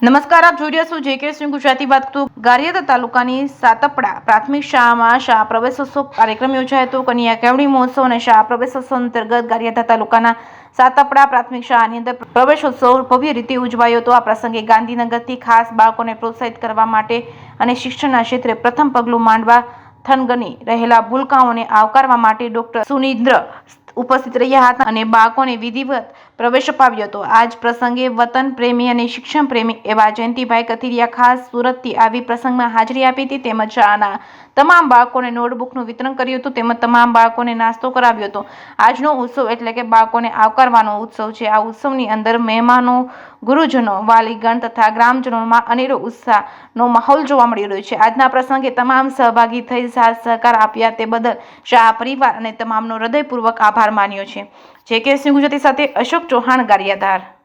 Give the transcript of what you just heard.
નમસ્કાર, આપ જોઈ રહ્યા છો જેકે સિંહ ગુજરાતી વાત કરું. ગારિયાધાર તાલુકાની સાતપડા પ્રાથમિક શાળામાં શાળા પ્રવેશોત્સવ કાર્યક્રમ યોજાયો હતો. કન્યા કેળવણી મહોત્સવ અને શાળા પ્રવેશોત્સવ અંતર્ગત ગારિયાધાર તાલુકાના સાતપડા પ્રાથમિક શાળાની અંદર પ્રવેશોત્સવ ભવ્ય રીતે ઉજવાયો હતો. આ પ્રસંગે ગાંધીનગરથી ખાસ બાળકોને પ્રોત્સાહિત કરવા માટે અને શિક્ષણના ક્ષેત્રે પ્રથમ પગલું માંડવા થનગની રહેલા ભૂલકાઓને આવકારવા માટે ડોક્ટર સુનિન્દ્ર ઉપસ્થિત રહ્યા હતા અને બાળકોને વિધિવત પ્રવેશ અપાવ્યો હતો. આજ પ્રસંગે વતન પ્રેમી અને શિક્ષણ પ્રેમી એવા જયંતિભાઈ કથિરિયા ખાસ સુરતથી આવી પ્રસંગમાં હાજરી આપી હતી. તેમજ શાળાના તમામ બાળકોને નોટબુકનું વિતરણ કર્યું હતું. તેમજ તમામ બાળકોને નાસ્તો કરાવ્યો હતો. આજનો ઉત્સવ એટલે કે બાળકોને આવકારવાનો ઉત્સવ છે. આ ઉત્સવની અંદર મહેમાનો, ગુરુજનો, વાલીગણ તથા ગ્રામજનોમાં અનેરો ઉત્સાહનો માહોલ જોવા મળી રહ્યો છે. આજના પ્રસંગે તમામ સહભાગી થઈ સાથ સહકાર આપ્યા તે બદલ શાળા પરિવાર અને તમામનો હૃદયપૂર્વક આભાર માન્યો છે. જેકે સિંહ ગુજરાતી સાથે અશોક ચૌહાણ, ગારિયાધાર.